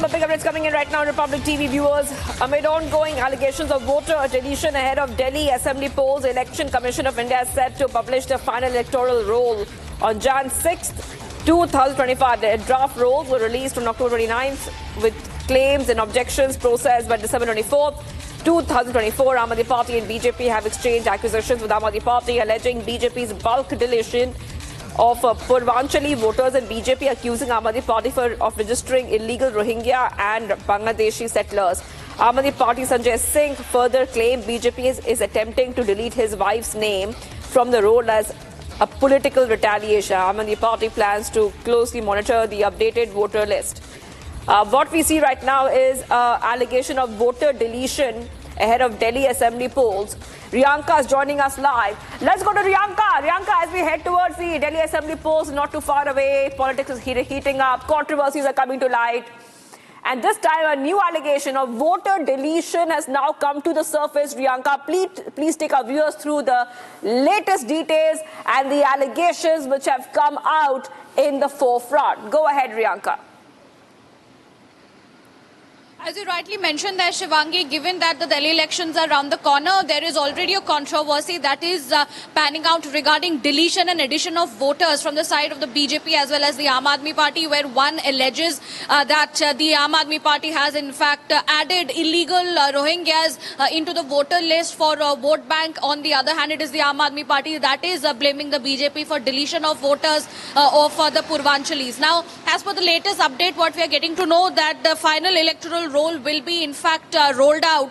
some big updates coming in right now, Republic TV viewers. Amid ongoing allegations of voter deletion ahead of Delhi Assembly polls, the Election Commission of India is set to publish the final electoral roll on Jan 6th, 2025. The draft rolls were released on October 29th with claims and objections processed by December 24th. 2024, Aam Aadmi Party and BJP have exchanged accusations with Aam Aadmi Party alleging BJP's bulk deletion of Purvanchali voters and BJP accusing Aam Aadmi Party of registering illegal Rohingya and Bangladeshi settlers. Aam Aadmi Party Sanjay Singh further claimed BJP is attempting to delete his wife's name from the roll as a political retaliation. Aam Aadmi Party plans to closely monitor the updated voter list. What we see right now is allegation of voter deletion ahead of Delhi Assembly polls. Riyanka is joining us live. Let's go to Riyanka. Riyanka, as we head towards the Delhi Assembly polls, not too far away, politics is heating up, controversies are coming to light. And this time, a new allegation of voter deletion has now come to the surface. Riyanka, please take our viewers through the latest details and the allegations which have come out in the forefront. Go ahead, Riyanka. As you rightly mentioned there, Shivangi, given that the Delhi elections are around the corner, there is already a controversy that is panning out regarding deletion and addition of voters from the side of the BJP as well as the Aam Aadmi Party, where one alleges that the Aam Aadmi Party has in fact added illegal Rohingyas into the voter list for vote bank. On the other hand, it is the Aam Aadmi Party that is blaming the BJP for deletion of voters of the Purvanchalis. Now, as per the latest update, what we are getting to know that the final electoral roll will be in fact rolled out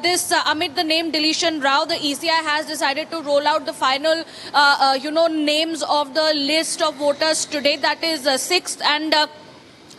this amid the name deletion row, the ECI has decided to roll out the final names of the list of voters today, that is 6th, and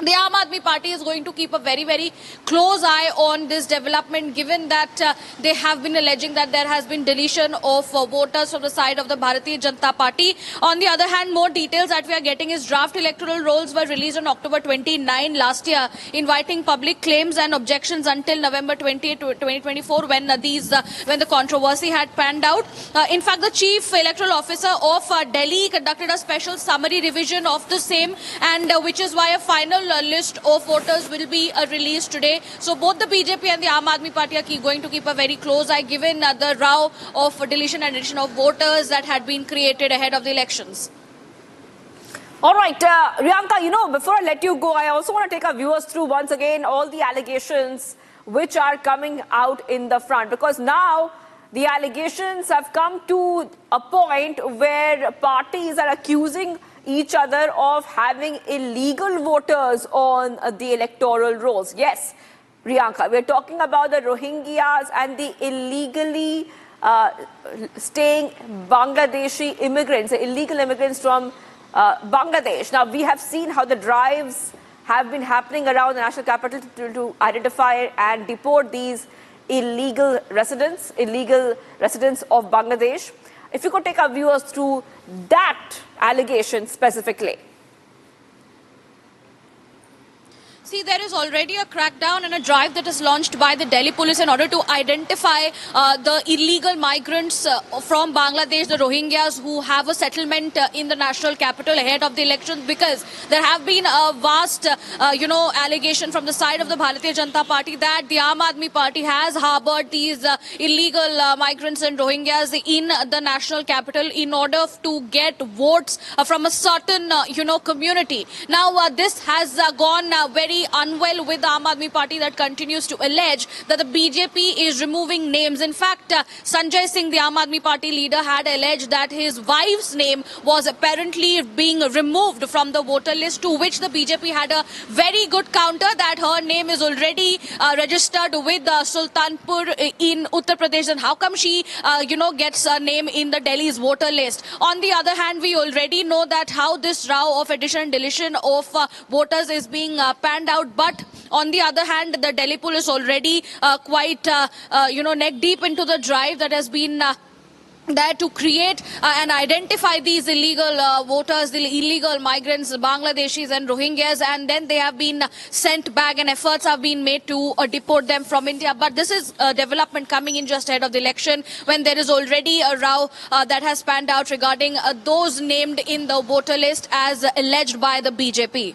the Aam Aadmi Party is going to keep a very, very close eye on this development, given that they have been alleging that there has been deletion of voters from the side of the Bharatiya Janata Party. On the other hand, more details that we are getting is draft electoral rolls were released on October 29 last year, inviting public claims and objections until November 20, 2024, when the controversy had panned out. In fact, the Chief Electoral Officer of Delhi conducted a special summary revision of the same, and which is why a final list of voters will be released today. So both the BJP and the Aam Aadmi Party are going to keep a very close eye, given the row of deletion and addition of voters that had been created ahead of the elections. All right, Riyanka, before I let you go, I also want to take our viewers through once again all the allegations which are coming out in the front, because now the allegations have come to a point where parties are accusing each other of having illegal voters on the electoral rolls. Yes, Riyanka, we're talking about the Rohingyas and the illegally staying Bangladeshi immigrants, illegal immigrants from Bangladesh. Now, we have seen how the drives have been happening around the national capital to identify and deport these illegal residents of Bangladesh. If you could take our viewers through that allegation specifically. See, there is already a crackdown and a drive that is launched by the Delhi police in order to identify the illegal migrants from Bangladesh, the Rohingyas who have a settlement in the national capital ahead of the elections, because there have been a vast, allegation from the side of the Bharatiya Janata Party that the Aam Aadmi Party has harbored these illegal migrants and Rohingyas in the national capital in order to get votes from a certain, community. Now, this has gone very unwell with the Aam Aadmi Party, that continues to allege that the BJP is removing names. In fact, Sanjay Singh, the Aam Aadmi Party leader, had alleged that his wife's name was apparently being removed from the voter list, to which the BJP had a very good counter that her name is already registered with Sultanpur in Uttar Pradesh. And how come she, gets a name in the Delhi's voter list? On the other hand, we already know that how this row of addition and deletion of voters is being panned out. But on the other hand, the Delhi police already quite, neck deep into the drive that has been there to create and identify these illegal voters, the illegal migrants, Bangladeshis and Rohingyas, and then they have been sent back and efforts have been made to deport them from India. But this is a development coming in just ahead of the election, when there is already a row that has panned out regarding those named in the voter list as alleged by the BJP.